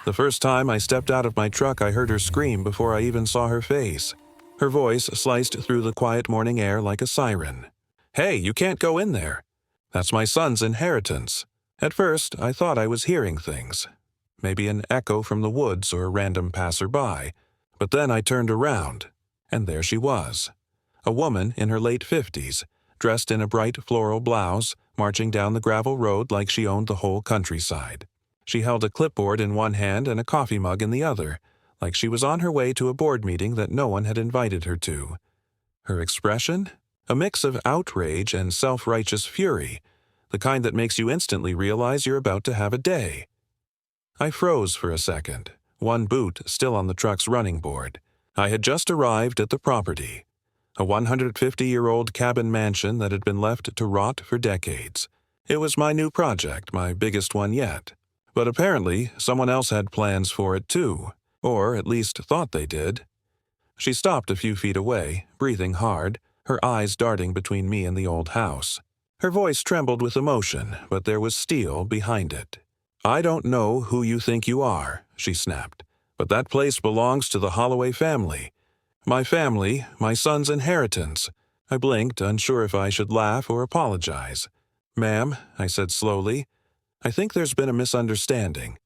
The first time I stepped out of my truck, I heard her scream before I even saw her face. Her voice sliced through the quiet morning air like a siren. "Hey, you can't go in there. That's my son's inheritance." At first, I thought I was hearing things. Maybe an echo from the woods or a random passerby. But then I turned around, and there she was. A woman in her late 50s, dressed in a bright floral blouse, marching down the gravel road like she owned the whole countryside. She held a clipboard in one hand and a coffee mug in the other, like she was on her way to a board meeting that no one had invited her to. Her expression? A mix of outrage and self-righteous fury, the kind that makes you instantly realize you're about to have a day. I froze for a second, one boot still on the truck's running board. I had just arrived at the property, a 150-year-old cabin mansion that had been left to rot for decades. It was my new project, my biggest one yet. But apparently, someone else had plans for it too, or at least thought they did. She stopped a few feet away, breathing hard, her eyes darting between me and the old house. Her voice trembled with emotion, but there was steel behind it. "I don't know who you think you are," she snapped, "but that place belongs to the Holloway family. My family, my son's inheritance." I blinked, unsure if I should laugh or apologize. "Ma'am," I said slowly, "I think there's been a misunderstanding.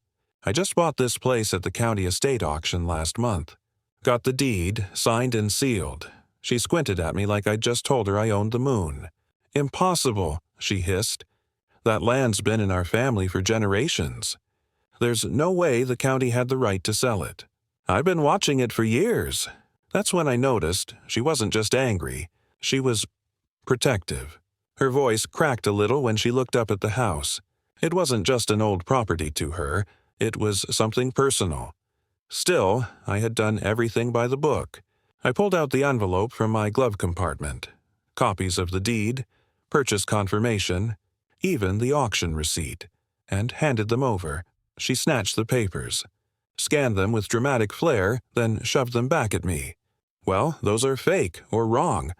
I just bought this place at the county estate auction last month. Got the deed, signed and sealed." She squinted at me like I'd just told her I owned the moon. "Impossible," she hissed. "That land's been in our family for generations. There's no way the county had the right to sell it. I've been watching it for years." That's when I noticed she wasn't just angry. She was protective. Her voice cracked a little when she looked up at the house. It wasn't just an old property to her. It was something personal. Still, I had done everything by the book. I pulled out the envelope from my glove compartment. Copies of the deed, purchase confirmation, even the auction receipt, and handed them over. She snatched the papers, scanned them with dramatic flair, then shoved them back at me. "Well, those are fake or wrong.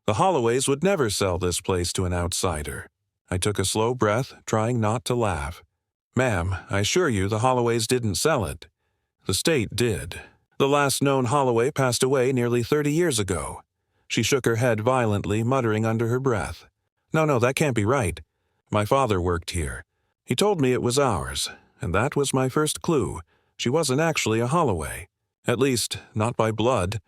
The Holloways would never sell this place to an outsider." I took a slow breath, trying not to laugh. "Ma'am, I assure you the Holloways didn't sell it. The state did. The last known Holloway passed away nearly 30 years ago." She shook her head violently, muttering under her breath. No, that can't be right. My father worked here. He told me it was ours, and that was my first clue. She wasn't actually a Holloway. At least, not by blood."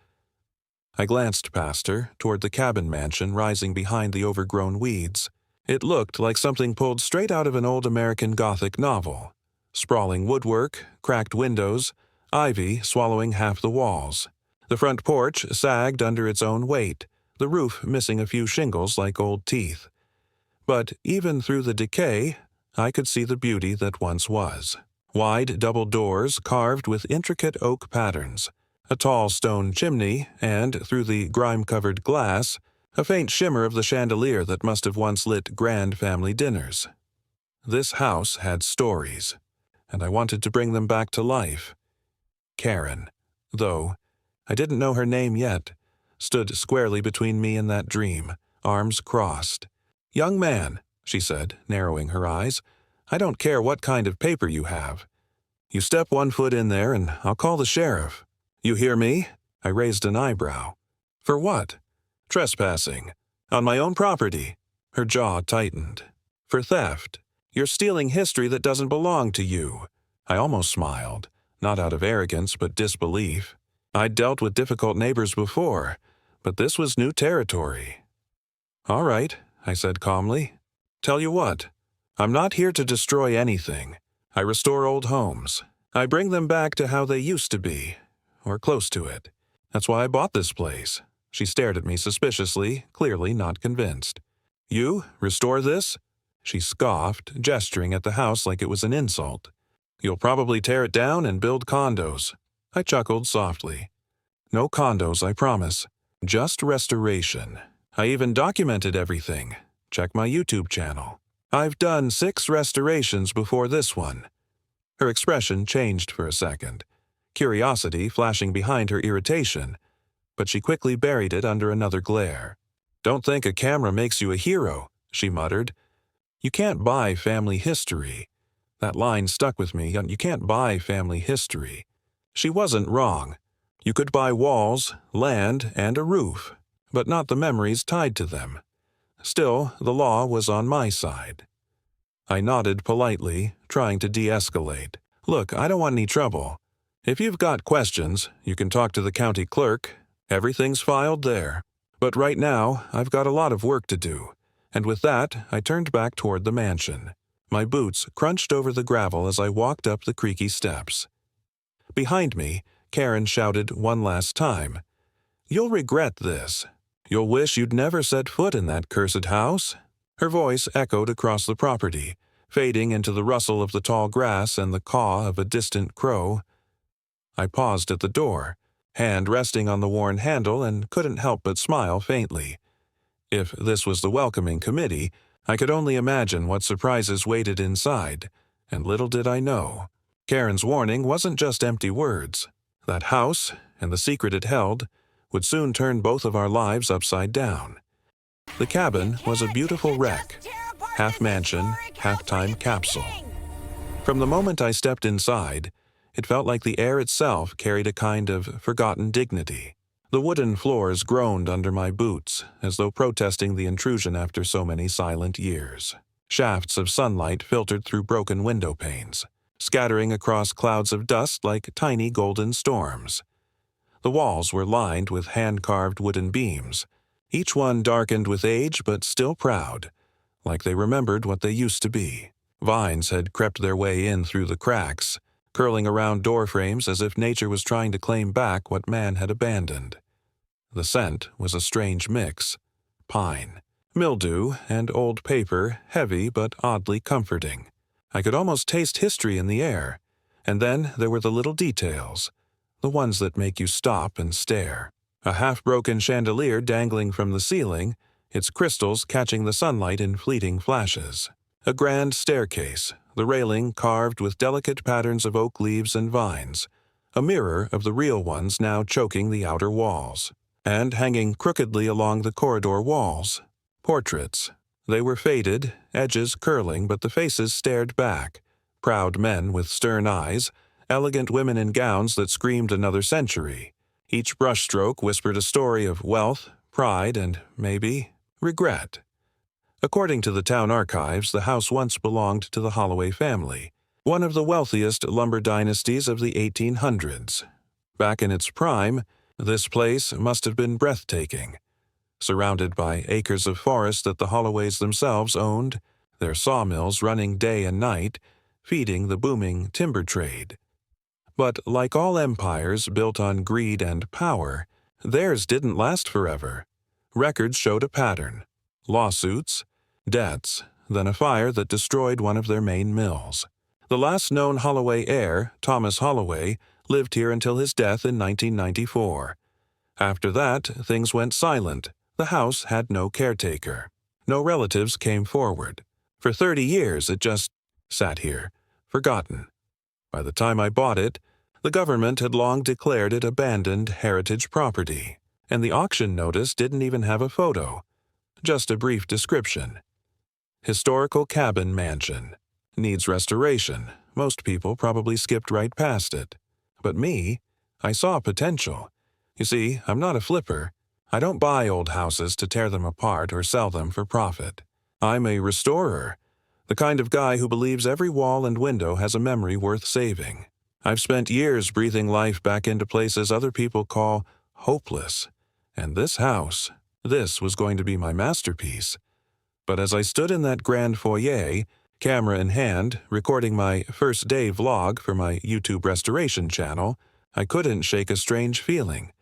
I glanced past her, toward the cabin mansion rising behind the overgrown weeds. It looked like something pulled straight out of an old American Gothic novel. Sprawling woodwork, cracked windows, ivy swallowing half the walls. The front porch sagged under its own weight, the roof missing a few shingles like old teeth. But even through the decay, I could see the beauty that once was. Wide double doors carved with intricate oak patterns, a tall stone chimney, and, through the grime-covered glass, a faint shimmer of the chandelier that must have once lit grand family dinners. This house had stories, and I wanted to bring them back to life. Karen, though I didn't know her name yet, stood squarely between me and that dream, arms crossed. "Young man," she said, narrowing her eyes, "I don't care what kind of paper you have. You step one foot in there and I'll call the sheriff. You hear me?" I raised an eyebrow. "For what?" "Trespassing. On my own property." Her jaw tightened. "For theft. You're stealing history that doesn't belong to you." I almost smiled, not out of arrogance but disbelief. I'd dealt with difficult neighbors before, but this was new territory. "All right," I said calmly. "Tell you what, I'm not here to destroy anything. I restore old homes. I bring them back to how they used to be, or close to it. That's why I bought this place." She stared at me suspiciously, clearly not convinced. "You restore this?" She scoffed, gesturing at the house like it was an insult. "You'll probably tear it down and build condos." I chuckled softly. "No condos, I promise. Just restoration. I even documented everything. Check my YouTube channel. I've done 6 restorations before this one." Her expression changed for a second, curiosity flashing behind her irritation, but she quickly buried it under another glare. "Don't think a camera makes you a hero," she muttered. "You can't buy family history. That line stuck with me, and you can't buy family history. She wasn't wrong. You could buy walls, land, and a roof, but not the memories tied to them. Still, the law was on my side. I nodded politely, trying to de-escalate. Look, I don't want any trouble. If you've got questions, you can talk to the county clerk. Everything's filed there. But right now, I've got a lot of work to do. And with that, I turned back toward the mansion. My boots crunched over the gravel as I walked up the creaky steps. Behind me, Karen shouted one last time, "You'll regret this. You'll wish you'd never set foot in that cursed house." Her voice echoed across the property, fading into the rustle of the tall grass and the caw of a distant crow. I paused at the door, hand resting on the worn handle, and couldn't help but smile faintly. If this was the welcoming committee, I could only imagine what surprises waited inside, and little did I know. Karen's warning wasn't just empty words. That house, and the secret it held, would soon turn both of our lives upside down. The cabin was a beautiful wreck, half mansion, half time capsule. From the moment I stepped inside, it felt like the air itself carried a kind of forgotten dignity. The wooden floors groaned under my boots, as though protesting the intrusion after so many silent years. Shafts of sunlight filtered through broken window panes, scattering across clouds of dust like tiny golden storms. The walls were lined with hand-carved wooden beams, each one darkened with age but still proud, like they remembered what they used to be. Vines had crept their way in through the cracks, curling around door frames as if nature was trying to claim back what man had abandoned. The scent was a strange mix: pine, mildew, and old paper, heavy but oddly comforting. I could almost taste history in the air. And then there were the little details, the ones that make you stop and stare. A half-broken chandelier dangling from the ceiling, its crystals catching the sunlight in fleeting flashes. A grand staircase, the railing carved with delicate patterns of oak leaves and vines, a mirror of the real ones now choking the outer walls. And hanging crookedly along the corridor walls, portraits. They were faded, edges curling, but the faces stared back. Proud men with stern eyes, elegant women in gowns that screamed another century. Each brushstroke whispered a story of wealth, pride, and, maybe, regret. According to the town archives, the house once belonged to the Holloway family, one of the wealthiest lumber dynasties of the 1800s. Back in its prime, this place must have been breathtaking, surrounded by acres of forest that the Holloways themselves owned, their sawmills running day and night, feeding the booming timber trade. But like all empires built on greed and power, theirs didn't last forever. Records showed a pattern: lawsuits, debts, then a fire that destroyed one of their main mills. The last known Holloway heir, Thomas Holloway, lived here until his death in 1994. After that, things went silent. The house had no caretaker. No relatives came forward. For 30 years, it just sat here, forgotten. By the time I bought it, the government had long declared it abandoned heritage property, and the auction notice didn't even have a photo, just a brief description. Historical cabin mansion. Needs restoration. Most people probably skipped right past it. But me, I saw potential. You see, I'm not a flipper. I don't buy old houses to tear them apart or sell them for profit. I'm a restorer, the kind of guy who believes every wall and window has a memory worth saving. I've spent years breathing life back into places other people call hopeless. And this house, this was going to be my masterpiece. But as I stood in that grand foyer, camera in hand, recording my first day vlog for my YouTube restoration channel, I couldn't shake a strange feeling.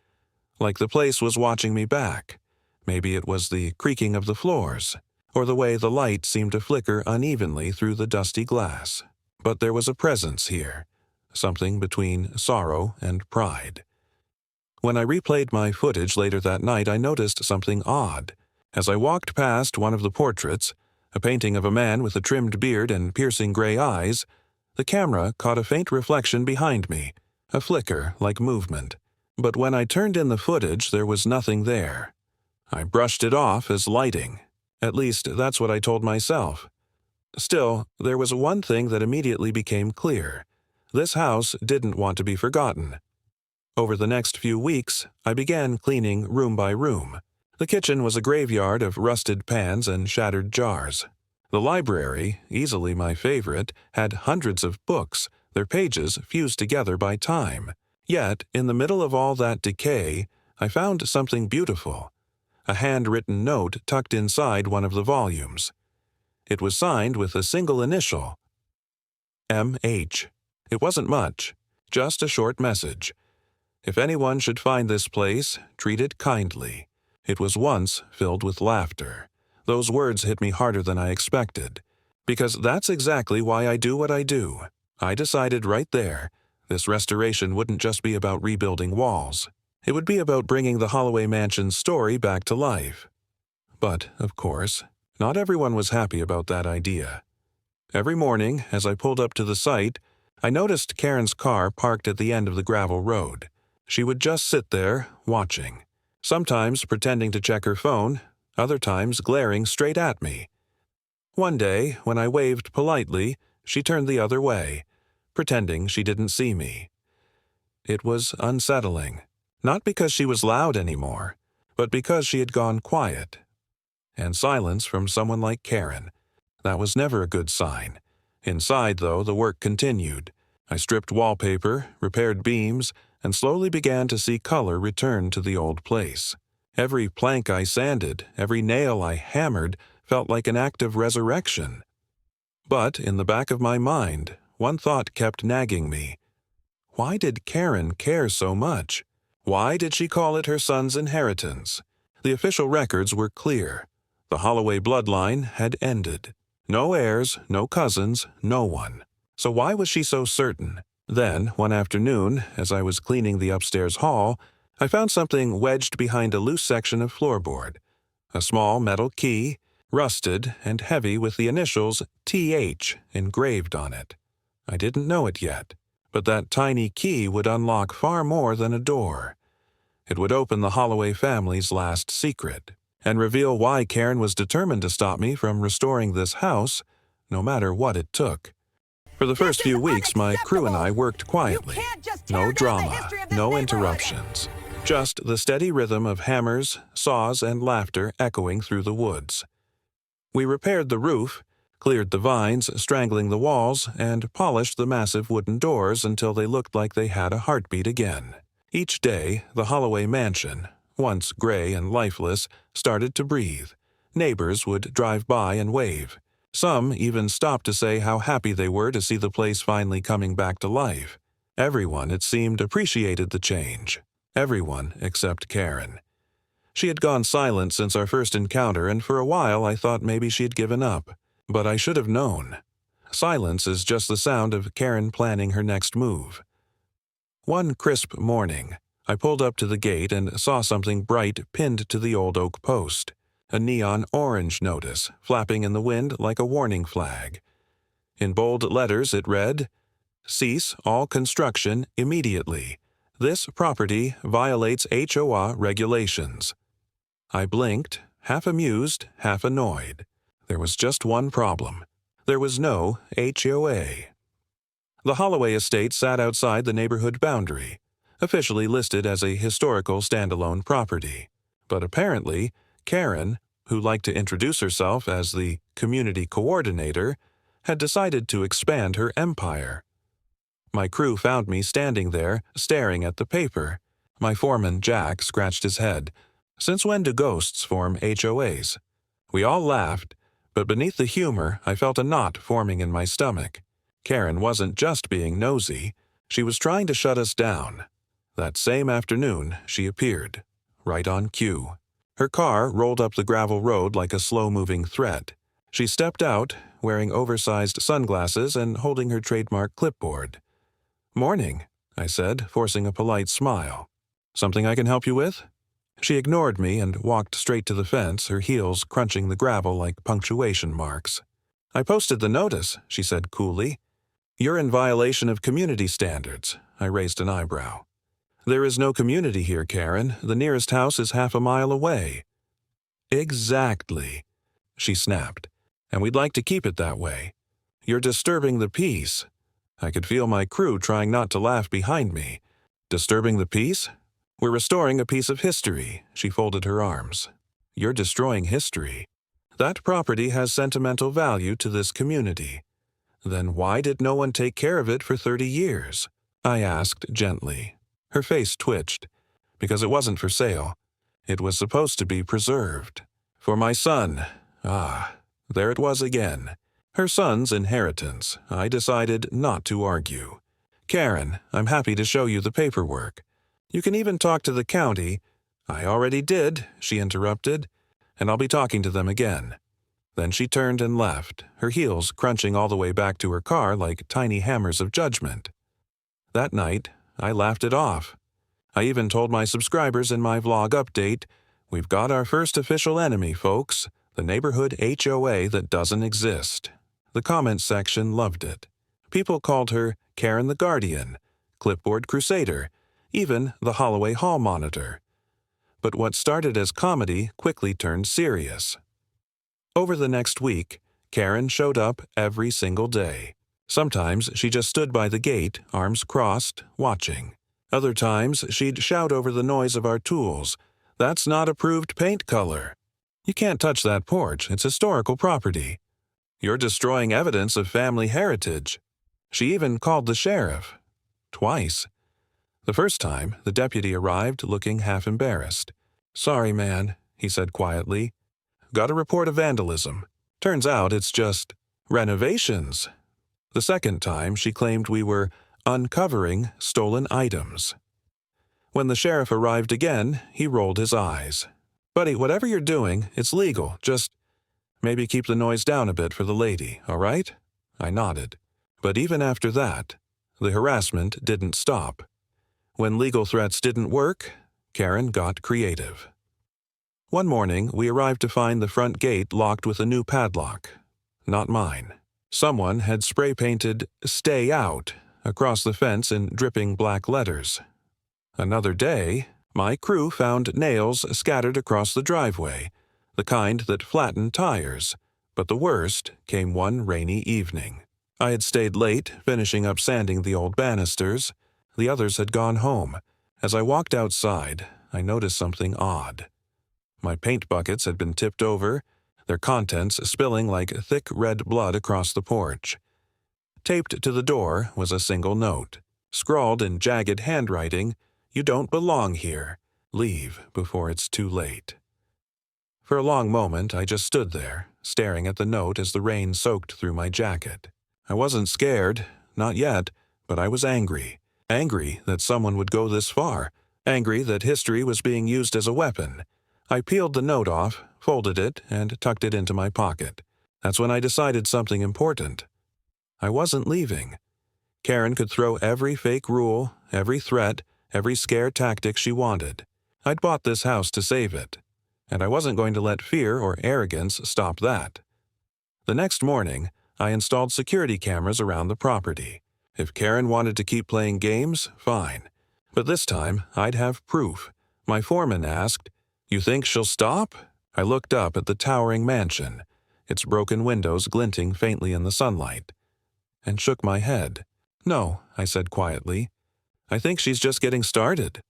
Like the place was watching me back. Maybe it was the creaking of the floors, or the way the light seemed to flicker unevenly through the dusty glass. But there was a presence here, something between sorrow and pride. When I replayed my footage later that night, I noticed something odd. As I walked past one of the portraits, a painting of a man with a trimmed beard and piercing gray eyes, the camera caught a faint reflection behind me, a flicker like movement. But when I turned in the footage, there was nothing there. I brushed it off as lighting. At least, that's what I told myself. Still, there was one thing that immediately became clear. This house didn't want to be forgotten. Over the next few weeks, I began cleaning room by room. The kitchen was a graveyard of rusted pans and shattered jars. The library, easily my favorite, had hundreds of books, their pages fused together by time. Yet, in the middle of all that decay, I found something beautiful. A handwritten note tucked inside one of the volumes. It was signed with a single initial, M.H. It wasn't much, just a short message. If anyone should find this place, treat it kindly. It was once filled with laughter. Those words hit me harder than I expected. Because that's exactly why I do what I do. I decided right there, this restoration wouldn't just be about rebuilding walls. It would be about bringing the Holloway Mansion's story back to life. But, of course, not everyone was happy about that idea. Every morning, as I pulled up to the site, I noticed Karen's car parked at the end of the gravel road. She would just sit there, watching, sometimes pretending to check her phone, other times glaring straight at me. One day, when I waved politely, she turned the other way, pretending she didn't see me. It was unsettling, not because she was loud anymore, but because she had gone quiet. And silence from someone like Karen. That was never a good sign. Inside, though, the work continued. I stripped wallpaper, repaired beams, and slowly began to see color return to the old place. Every plank I sanded, every nail I hammered, felt like an act of resurrection. But in the back of my mind, one thought kept nagging me. Why did Karen care so much? Why did she call it her son's inheritance? The official records were clear. The Holloway bloodline had ended. No heirs, no cousins, no one. So why was she so certain? Then, one afternoon, as I was cleaning the upstairs hall, I found something wedged behind a loose section of floorboard. A small metal key, rusted and heavy with the initials TH engraved on it. I didn't know it yet, but that tiny key would unlock far more than a door. It would open the Holloway family's last secret, and reveal why Karen was determined to stop me from restoring this house, no matter what it took. For the first few weeks, my crew and I worked quietly. No drama, no interruptions. Just the steady rhythm of hammers, saws, and laughter echoing through the woods. We repaired the roof, cleared the vines strangling the walls, and polished the massive wooden doors until they looked like they had a heartbeat again. Each day, the Holloway Mansion, once gray and lifeless, started to breathe. Neighbors would drive by and wave. Some even stopped to say how happy they were to see the place finally coming back to life. Everyone, it seemed, appreciated the change. Everyone except Karen. She had gone silent since our first encounter, and for a while I thought maybe she had given up. But I should have known. Silence is just the sound of Karen planning her next move. One crisp morning, I pulled up to the gate and saw something bright pinned to the old oak post. A neon orange notice, flapping in the wind like a warning flag. In bold letters it read, "Cease all construction immediately. This property violates HOA regulations." I blinked, half amused, half annoyed. There was just one problem. There was no HOA. The Holloway estate sat outside the neighborhood boundary, officially listed as a historical standalone property. But apparently, Karen, who liked to introduce herself as the community coordinator, had decided to expand her empire. My crew found me standing there, staring at the paper. My foreman, Jack, scratched his head. Since when do ghosts form HOAs? We all laughed, but beneath the humor, I felt a knot forming in my stomach. Karen wasn't just being nosy. She was trying to shut us down. That same afternoon, she appeared, right on cue. Her car rolled up the gravel road like a slow-moving threat. She stepped out, wearing oversized sunglasses and holding her trademark clipboard. "Morning," I said, forcing a polite smile. "Something I can help you with?" She ignored me and walked straight to the fence, her heels crunching the gravel like punctuation marks. "I posted the notice," she said coolly. "You're in violation of community standards." I raised an eyebrow. "There is no community here, Karen. The nearest house is half a mile away." "Exactly," she snapped. and we'd like to keep it that way. You're disturbing the peace." I could feel my crew trying not to laugh behind me. "Disturbing the peace? We're restoring a piece of history." She folded her arms. "You're destroying history. That property has sentimental value to this community. Then why did no one take care of it for 30 years? I asked gently. Her face twitched. Because it wasn't for sale. It was supposed to be preserved. For my son. Ah, there it was again. Her son's inheritance. I decided not to argue. "Karen, I'm happy to show you the paperwork. You can even talk to the county." "I already did," she interrupted, "and I'll be talking to them again." Then she turned and left, her heels crunching all the way back to her car like tiny hammers of judgment. That night, I laughed it off. I even told my subscribers in my vlog update, "We've got our first official enemy, folks, the neighborhood HOA that doesn't exist." The comments section loved it. People called her Karen the Guardian, Clipboard Crusader, even the Holloway Hall Monitor. But what started as comedy quickly turned serious. Over the next week, Karen showed up every single day. Sometimes she just stood by the gate, arms crossed, watching. Other times she'd shout over the noise of our tools, "That's not approved paint color. You can't touch that porch, it's historical property. You're destroying evidence of family heritage." She even called the sheriff. Twice. The first time, the deputy arrived looking half embarrassed. "Sorry, man," he said quietly. "Got a report of vandalism. Turns out it's just renovations." The second time, she claimed we were uncovering stolen items. When the sheriff arrived again, he rolled his eyes. "Buddy, whatever you're doing, it's legal. Just maybe keep the noise down a bit for the lady, all right?" I nodded. But even after that, the harassment didn't stop. When legal threats didn't work, Karen got creative. One morning, we arrived to find the front gate locked with a new padlock. Not mine. Someone had spray-painted "Stay Out" across the fence in dripping black letters. Another day, my crew found nails scattered across the driveway, the kind that flattened tires. But the worst came one rainy evening. I had stayed late, finishing up sanding the old banisters. The others had gone home. As I walked outside, I noticed something odd. My paint buckets had been tipped over, their contents spilling like thick red blood across the porch. Taped to the door was a single note, scrawled in jagged handwriting, "You don't belong here. Leave before it's too late." For a long moment, I just stood there, staring at the note as the rain soaked through my jacket. I wasn't scared, not yet, but I was angry. Angry that someone would go this far. Angry that history was being used as a weapon. I peeled the note off, folded it, and tucked it into my pocket. That's when I decided something important. I wasn't leaving. Karen could throw every fake rule, every threat, every scare tactic she wanted. I'd bought this house to save it, and I wasn't going to let fear or arrogance stop that. The next morning, I installed security cameras around the property. If Karen wanted to keep playing games, fine. But this time, I'd have proof. My foreman asked, "You think she'll stop?" I looked up at the towering mansion, its broken windows glinting faintly in the sunlight, and shook my head. "No," I said quietly. "I think she's just getting started."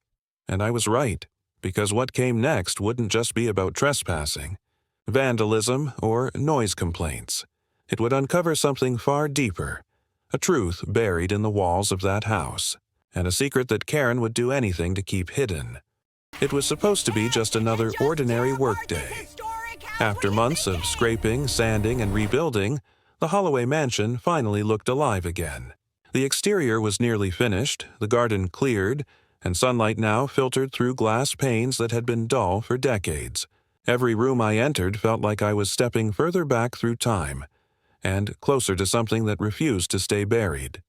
And I was right, because what came next wouldn't just be about trespassing, vandalism, or noise complaints. It would uncover something far deeper, a truth buried in the walls of that house, and a secret that Karen would do anything to keep hidden. It was supposed to be just another ordinary workday. After months of scraping, sanding, and rebuilding, the Holloway mansion finally looked alive again. The exterior was nearly finished, the garden cleared, and sunlight now filtered through glass panes that had been dull for decades. Every room I entered felt like I was stepping further back through time, and closer to something that refused to stay buried.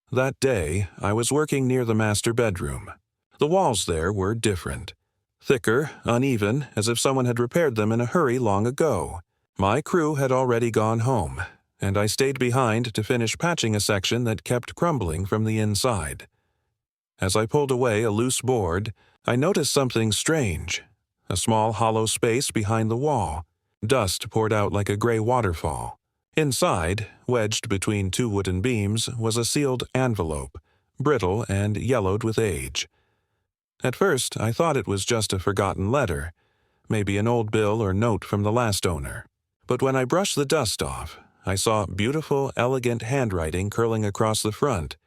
That day, I was working near the master bedroom. The walls there were different. Thicker, uneven, as if someone had repaired them in a hurry long ago. My crew had already gone home, and I stayed behind to finish patching a section that kept crumbling from the inside. As I pulled away a loose board, I noticed something strange. A small hollow space behind the wall. Dust poured out like a gray waterfall. Inside, wedged between two wooden beams, was a sealed envelope, brittle and yellowed with age. At first, I thought it was just a forgotten letter, maybe an old bill or note from the last owner. But when I brushed the dust off, I saw beautiful, elegant handwriting curling across the front,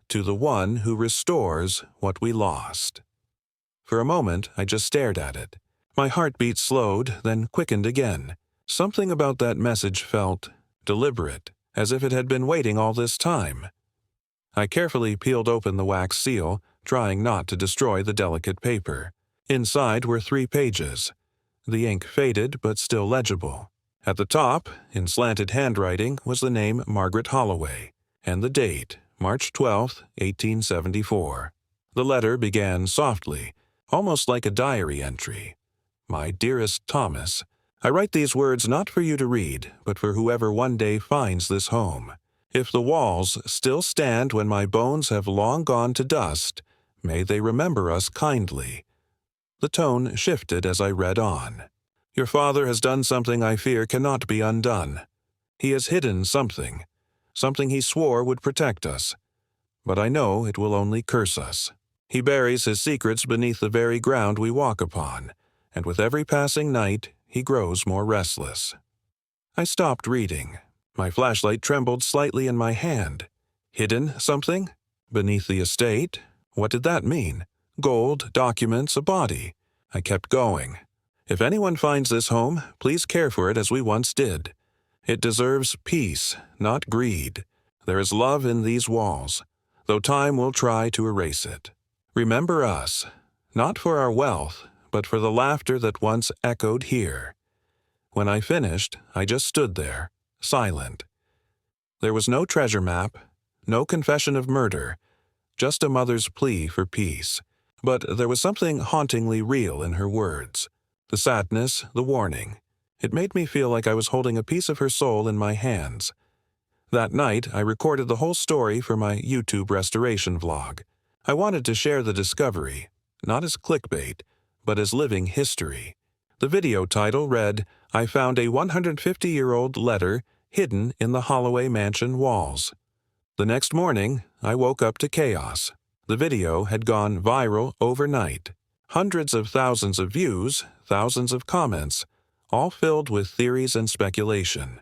"To the one who restores what we lost." For a moment, I just stared at it. My heartbeat slowed, then quickened again. Something about that message felt deliberate, as if it had been waiting all this time. I carefully peeled open the wax seal, trying not to destroy the delicate paper. Inside were 3 pages. The ink faded but still legible. At the top, in slanted handwriting, was the name Margaret Holloway, and the date, March 12, 1874. The letter began softly, almost like a diary entry. "My dearest Thomas, I write these words not for you to read, but for whoever one day finds this home. If the walls still stand when my bones have long gone to dust, may they remember us kindly." The tone shifted as I read on. "Your father has done something I fear cannot be undone. He has hidden something he swore would protect us. But I know it will only curse us. He buries his secrets beneath the very ground we walk upon, and with every passing night he grows more restless." I stopped reading. My flashlight trembled slightly in my hand. Hidden something? Beneath the estate? What did that mean? Gold, documents, a body. I kept going. "If anyone finds this home, please care for it as we once did. It deserves peace, not greed. There is love in these walls, though time will try to erase it. Remember us, not for our wealth, but for the laughter that once echoed here." When I finished, I just stood there, silent. There was no treasure map, no confession of murder, just a mother's plea for peace. But there was something hauntingly real in her words. The sadness, the warning. It made me feel like I was holding a piece of her soul in my hands. That night, I recorded the whole story for my YouTube restoration vlog. I wanted to share the discovery, not as clickbait, but as living history. The video title read, "I found a 150-year-old letter hidden in the Holloway mansion walls." The next morning, I woke up to chaos. The video had gone viral overnight. Hundreds of thousands of views, thousands of comments, all filled with theories and speculation.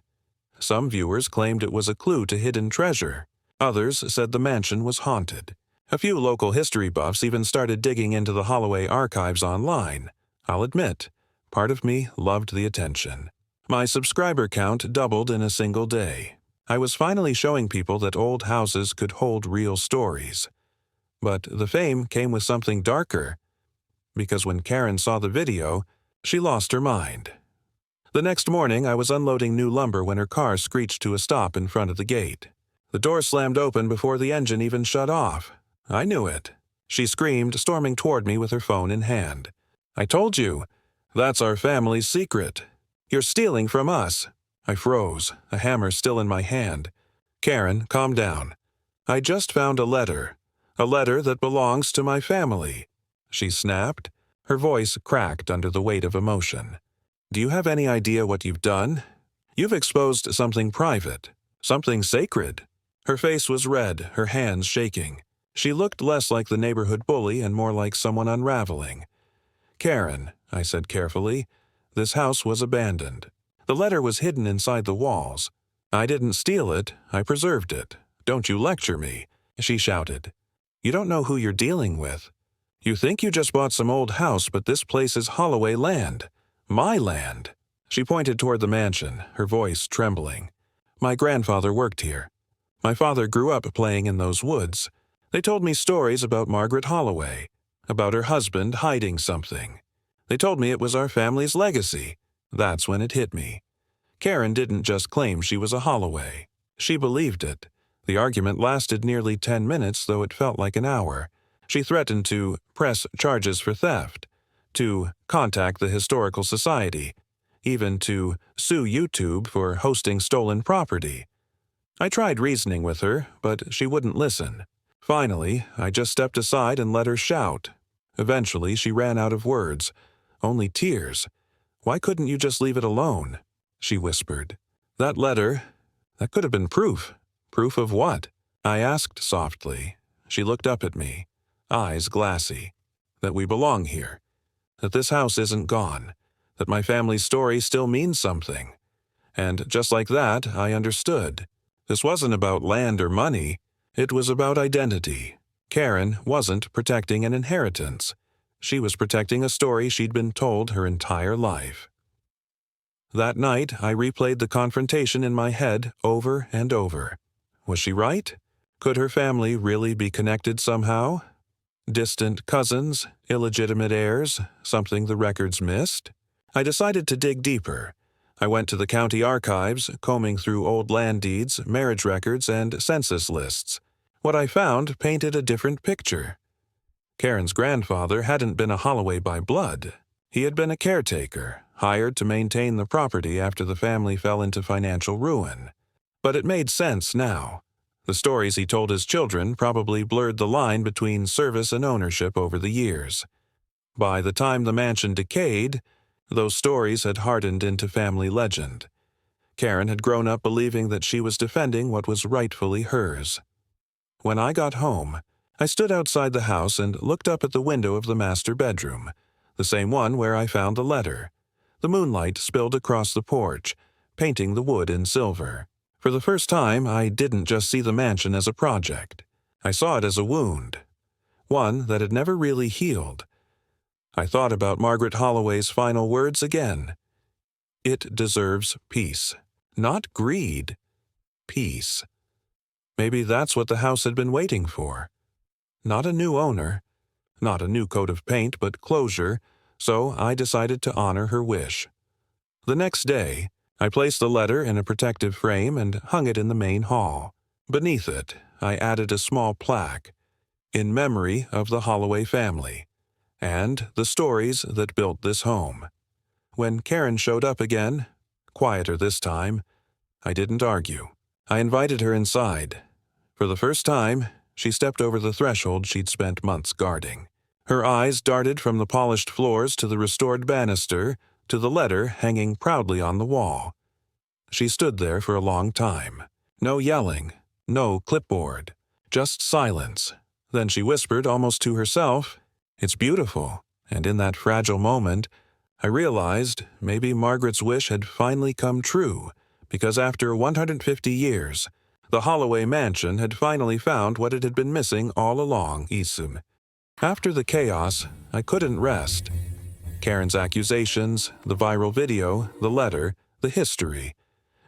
Some viewers claimed it was a clue to hidden treasure. Others said the mansion was haunted. A few local history buffs even started digging into the Holloway archives online. I'll admit, part of me loved the attention. My subscriber count doubled in a single day. I was finally showing people that old houses could hold real stories. But the fame came with something darker, because when Karen saw the video, she lost her mind. The next morning, I was unloading new lumber when her car screeched to a stop in front of the gate. The door slammed open before the engine even shut off. I knew it. She screamed, storming toward me with her phone in hand. "I told you. That's our family's secret. You're stealing from us." I froze, a hammer still in my hand. "Karen, calm down. I just found a letter that belongs to my family," she snapped. Her voice cracked under the weight of emotion. "Do you have any idea what you've done? You've exposed something private, something sacred." Her face was red, her hands shaking. She looked less like the neighborhood bully and more like someone unraveling. "Karen," I said carefully, "this house was abandoned. The letter was hidden inside the walls. I didn't steal it, I preserved it. Don't you lecture me," she shouted. "You don't know who you're dealing with. You think you just bought some old house, but this place is Holloway land. My land." She pointed toward the mansion, her voice trembling. "My grandfather worked here. My father grew up playing in those woods. They told me stories about Margaret Holloway, about her husband hiding something. They told me it was our family's legacy. That's when it hit me. Karen didn't just claim she was a Holloway. She believed it. The argument lasted nearly 10 minutes, though it felt like an hour. She threatened to press charges for theft, to contact the Historical Society, even to sue YouTube for hosting stolen property. I tried reasoning with her, but she wouldn't listen. Finally, I just stepped aside and let her shout. Eventually, she ran out of words, only tears. "Why couldn't you just leave it alone?" she whispered. "That letter, that could have been proof." "Proof of what?" I asked softly. She looked up at me, eyes glassy. "That we belong here. That this house isn't gone. That my family's story still means something." And just like that, I understood. This wasn't about land or money. It was about identity. Karen wasn't protecting an inheritance. She was protecting a story she'd been told her entire life. That night, I replayed the confrontation in my head over and over. Was she right? Could her family really be connected somehow? Distant cousins, illegitimate heirs, something the records missed? I decided to dig deeper. I went to the county archives, combing through old land deeds, marriage records, and census lists. What I found painted a different picture. Karen's grandfather hadn't been a Holloway by blood. He had been a caretaker, hired to maintain the property after the family fell into financial ruin. But it made sense now. The stories he told his children probably blurred the line between service and ownership over the years. By the time the mansion decayed, those stories had hardened into family legend. Karen had grown up believing that she was defending what was rightfully hers. When I got home, I stood outside the house and looked up at the window of the master bedroom, the same one where I found the letter. The moonlight spilled across the porch, painting the wood in silver. For the first time, I didn't just see the mansion as a project. I saw it as a wound, one that had never really healed. I thought about Margaret Holloway's final words again. It deserves peace. Not greed. Peace. Maybe that's what the house had been waiting for. Not a new owner, not a new coat of paint, but closure, so I decided to honor her wish. The next day, I placed the letter in a protective frame and hung it in the main hall. Beneath it, I added a small plaque, "In memory of the Holloway family," and the stories that built this home. When Karen showed up again, quieter this time, I didn't argue. I invited her inside. For the first time, she stepped over the threshold she'd spent months guarding. Her eyes darted from the polished floors to the restored banister to the letter hanging proudly on the wall. She stood there for a long time. No yelling, no clipboard, just silence. Then she whispered almost to herself, "It's beautiful." And in that fragile moment, I realized maybe Margaret's wish had finally come true, because after 150 years, the Holloway mansion had finally found what it had been missing all along. Isum. After the chaos, I couldn't rest. Karen's accusations, the viral video, the letter, the history.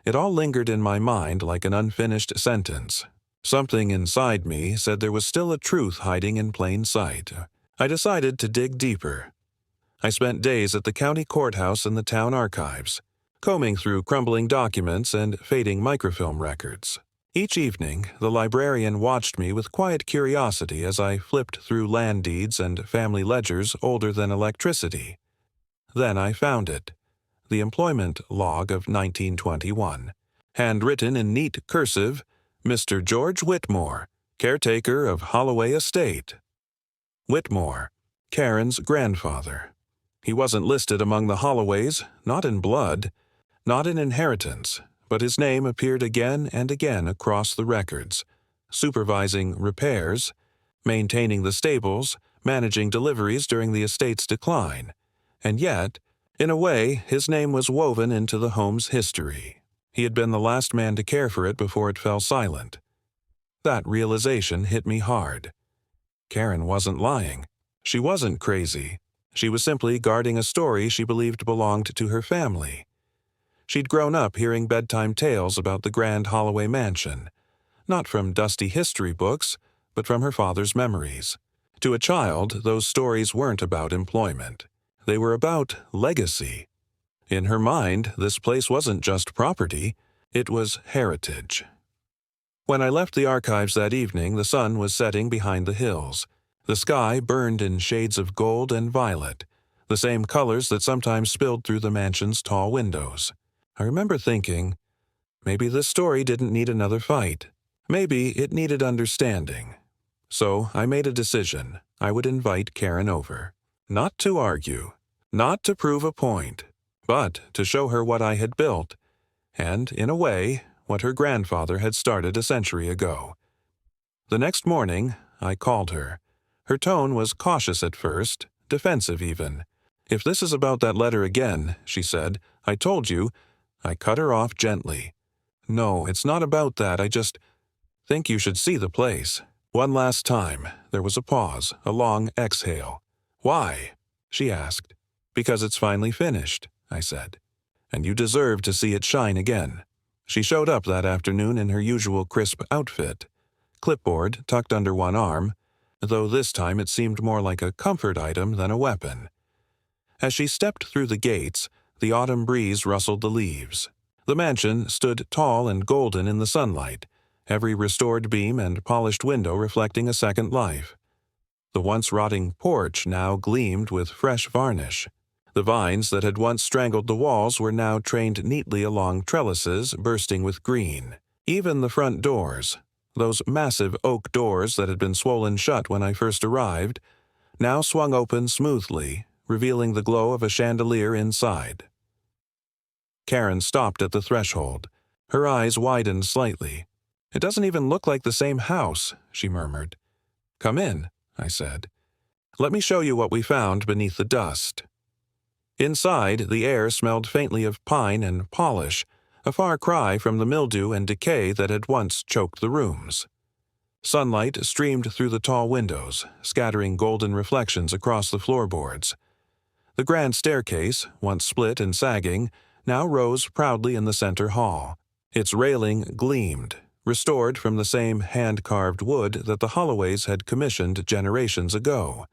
It all lingered in my mind like an unfinished sentence. Something inside me said there was still a truth hiding in plain sight. I decided to dig deeper. I spent days at the county courthouse and the town archives, combing through crumbling documents and fading microfilm records. Each evening, the librarian watched me with quiet curiosity as I flipped through land deeds and family ledgers older than electricity. Then I found it. The employment log of 1921. Handwritten in neat cursive, Mr. George Whitmore, caretaker of Holloway Estate. Whitmore, Karen's grandfather. He wasn't listed among the Holloways, not in blood, not in inheritance, but his name appeared again and again across the records, supervising repairs, maintaining the stables, managing deliveries during the estate's decline. And yet, in a way, his name was woven into the home's history. He had been the last man to care for it before it fell silent. That realization hit me hard. Karen wasn't lying. She wasn't crazy. She was simply guarding a story she believed belonged to her family. She'd grown up hearing bedtime tales about the grand Holloway mansion, not from dusty history books, but from her father's memories. To a child, those stories weren't about employment. They were about legacy. In her mind, this place wasn't just property, it was heritage. When I left the archives that evening, the sun was setting behind the hills. The sky burned in shades of gold and violet, the same colors that sometimes spilled through the mansion's tall windows. I remember thinking, maybe this story didn't need another fight. Maybe it needed understanding. So I made a decision. I would invite Karen over. Not to argue, not to prove a point, but to show her what I had built, and, in a way, what her grandfather had started a century ago. The next morning, I called her. Her tone was cautious at first, defensive even. "If this is about that letter again," she said, "I told you—" I cut her off gently. "No, it's not about that. I just think you should see the place." One last time, there was a pause, a long exhale. "Why?" she asked. "Because it's finally finished," I said. "And you deserve to see it shine again." She showed up that afternoon in her usual crisp outfit, clipboard tucked under one arm, though this time it seemed more like a comfort item than a weapon. As she stepped through the gates, the autumn breeze rustled the leaves. The mansion stood tall and golden in the sunlight, every restored beam and polished window reflecting a second life. The once rotting porch now gleamed with fresh varnish. The vines that had once strangled the walls were now trained neatly along trellises bursting with green. Even the front doors, those massive oak doors that had been swollen shut when I first arrived, now swung open smoothly, revealing the glow of a chandelier inside. Karen stopped at the threshold. Her eyes widened slightly. "It doesn't even look like the same house," she murmured. "Come in," I said. "Let me show you what we found beneath the dust." Inside, the air smelled faintly of pine and polish, a far cry from the mildew and decay that had once choked the rooms. Sunlight streamed through the tall windows, scattering golden reflections across the floorboards. The grand staircase, once split and sagging, now rose proudly in the center hall. Its railing gleamed, restored from the same hand-carved wood that the Holloways had commissioned generations ago.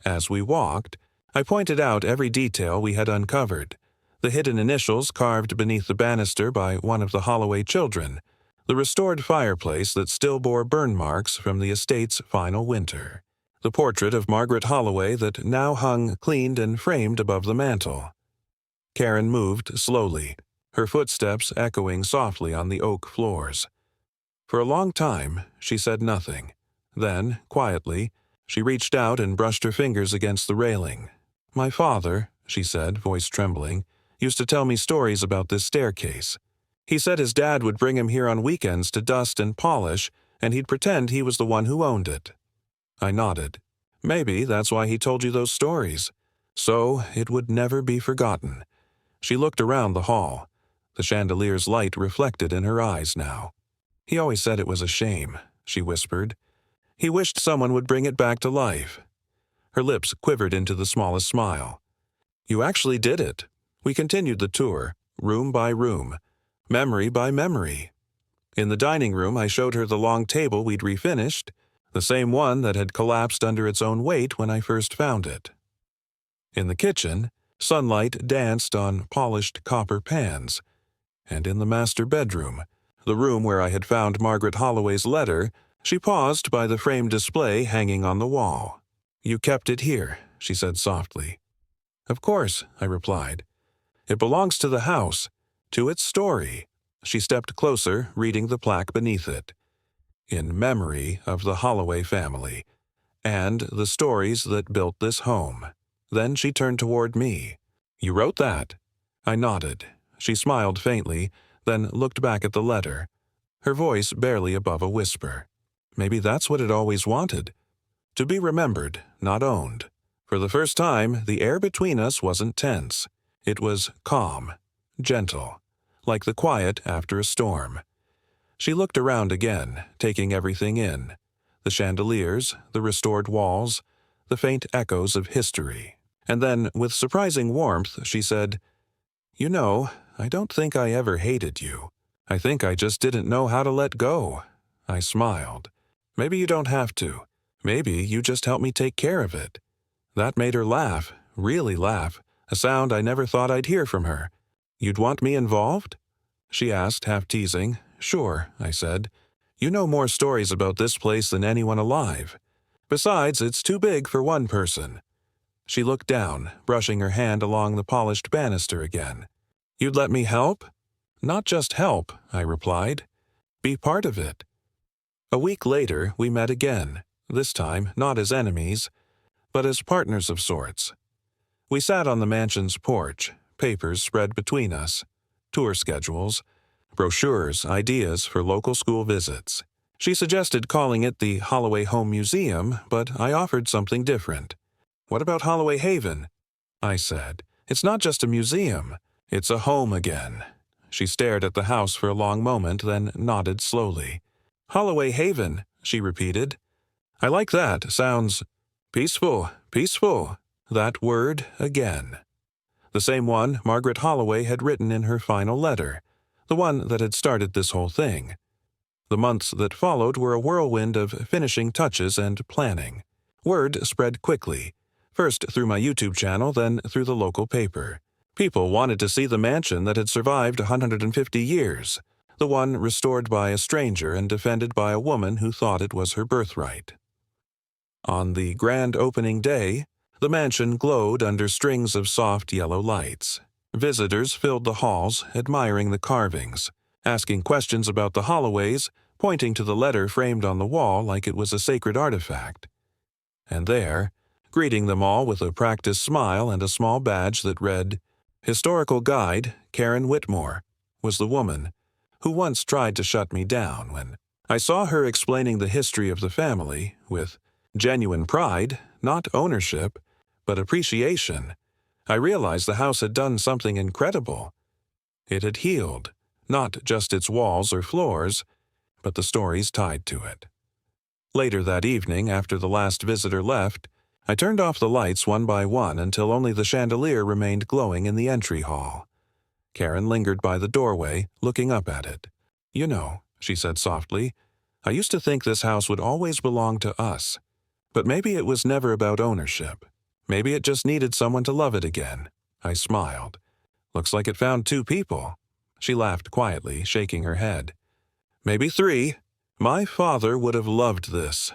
As we walked, I pointed out every detail we had uncovered: the hidden initials carved beneath the banister by one of the Holloway children, the restored fireplace that still bore burn marks from the estate's final winter, the portrait of Margaret Holloway that now hung cleaned and framed above the mantel. Karen moved slowly, her footsteps echoing softly on the oak floors. For a long time, she said nothing. Then, quietly, she reached out and brushed her fingers against the railing. "My father," she said, voice trembling, "used to tell me stories about this staircase. He said his dad would bring him here on weekends to dust and polish, and he'd pretend he was the one who owned it." I nodded. "Maybe that's why he told you those stories. So it would never be forgotten." She looked around the hall. The chandelier's light reflected in her eyes now. "He always said it was a shame," she whispered. "He wished someone would bring it back to life." Her lips quivered into the smallest smile. "You actually did it." We continued the tour, room by room, memory by memory. In the dining room, I showed her the long table we'd refinished, the same one that had collapsed under its own weight when I first found it. In the kitchen, sunlight danced on polished copper pans, and in the master bedroom, the room where I had found Margaret Holloway's letter, she paused by the framed display hanging on the wall. "You kept it here," she said softly. "Of course," I replied. "It belongs to the house, to its story." She stepped closer, reading the plaque beneath it. "In memory of the Holloway family, and the stories that built this home." Then she turned toward me. "You wrote that?" I nodded. She smiled faintly, then looked back at the letter, her voice barely above a whisper. "Maybe that's what it always wanted. To be remembered, not owned." For the first time, the air between us wasn't tense. It was calm, gentle, like the quiet after a storm. She looked around again, taking everything in: the chandeliers, the restored walls, the faint echoes of history. And then, with surprising warmth, she said, "You know, I don't think I ever hated you. I think I just didn't know how to let go." I smiled. "Maybe you don't have to. Maybe you just helped me take care of it." That made her laugh, really laugh, a sound I never thought I'd hear from her. "You'd want me involved?" she asked, half teasing. "Sure," I said. "You know more stories about this place than anyone alive. Besides, it's too big for one person." She looked down, brushing her hand along the polished banister again. "You'd let me help?" "Not just help," I replied. "Be part of it." A week later, we met again, this time not as enemies, but as partners of sorts. We sat on the mansion's porch, papers spread between us, tour schedules, brochures, ideas for local school visits. She suggested calling it the Holloway Home Museum, but I offered something different. "What about Holloway Haven?" I said. "It's not just a museum. It's a home again." She stared at the house for a long moment, then nodded slowly. "Holloway Haven," she repeated. "I like that. Sounds peaceful, peaceful." That word again. The same one Margaret Holloway had written in her final letter, the one that had started this whole thing. The months that followed were a whirlwind of finishing touches and planning. Word spread quickly, first through my YouTube channel, then through the local paper. People wanted to see the mansion that had survived 150 years, the one restored by a stranger and defended by a woman who thought it was her birthright. On the grand opening day, the mansion glowed under strings of soft yellow lights. Visitors filled the halls, admiring the carvings, asking questions about the Holloways, pointing to the letter framed on the wall like it was a sacred artifact. And there, greeting them all with a practiced smile and a small badge that read, "Historical Guide, Karen Whitmore," was the woman who once tried to shut me down when I saw her explaining the history of the family with genuine pride, not ownership, but appreciation. I realized the house had done something incredible. It had healed, not just its walls or floors, but the stories tied to it. Later that evening, after the last visitor left, I turned off the lights one by one until only the chandelier remained glowing in the entry hall. Karen lingered by the doorway, looking up at it. "You know," she said softly, "I used to think this house would always belong to us. But maybe it was never about ownership. Maybe it just needed someone to love it again." I smiled. "Looks like it found 2 people." She laughed quietly, shaking her head. "Maybe 3. My father would have loved this."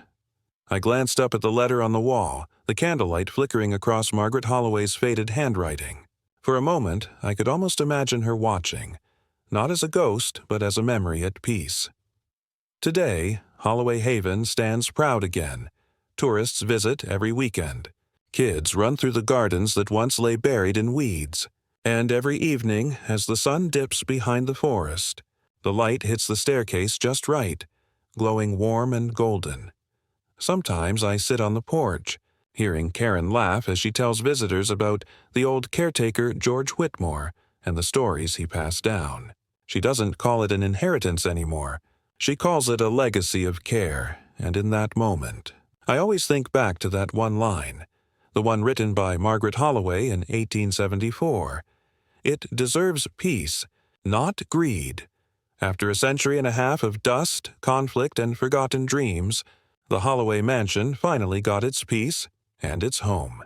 I glanced up at the letter on the wall, the candlelight flickering across Margaret Holloway's faded handwriting. For a moment, I could almost imagine her watching, not as a ghost, but as a memory at peace. Today, Holloway Haven stands proud again. Tourists visit every weekend. Kids run through the gardens that once lay buried in weeds. And every evening, as the sun dips behind the forest, the light hits the staircase just right, glowing warm and golden. Sometimes I sit on the porch, hearing Karen laugh as she tells visitors about the old caretaker George Whitmore and the stories he passed down. She doesn't call it an inheritance anymore. She calls it a legacy of care, and in that moment, I always think back to that one line, the one written by Margaret Holloway in 1874. It deserves peace, not greed. After a century and a half of dust, conflict, and forgotten dreams, the Holloway mansion finally got its peace and its home.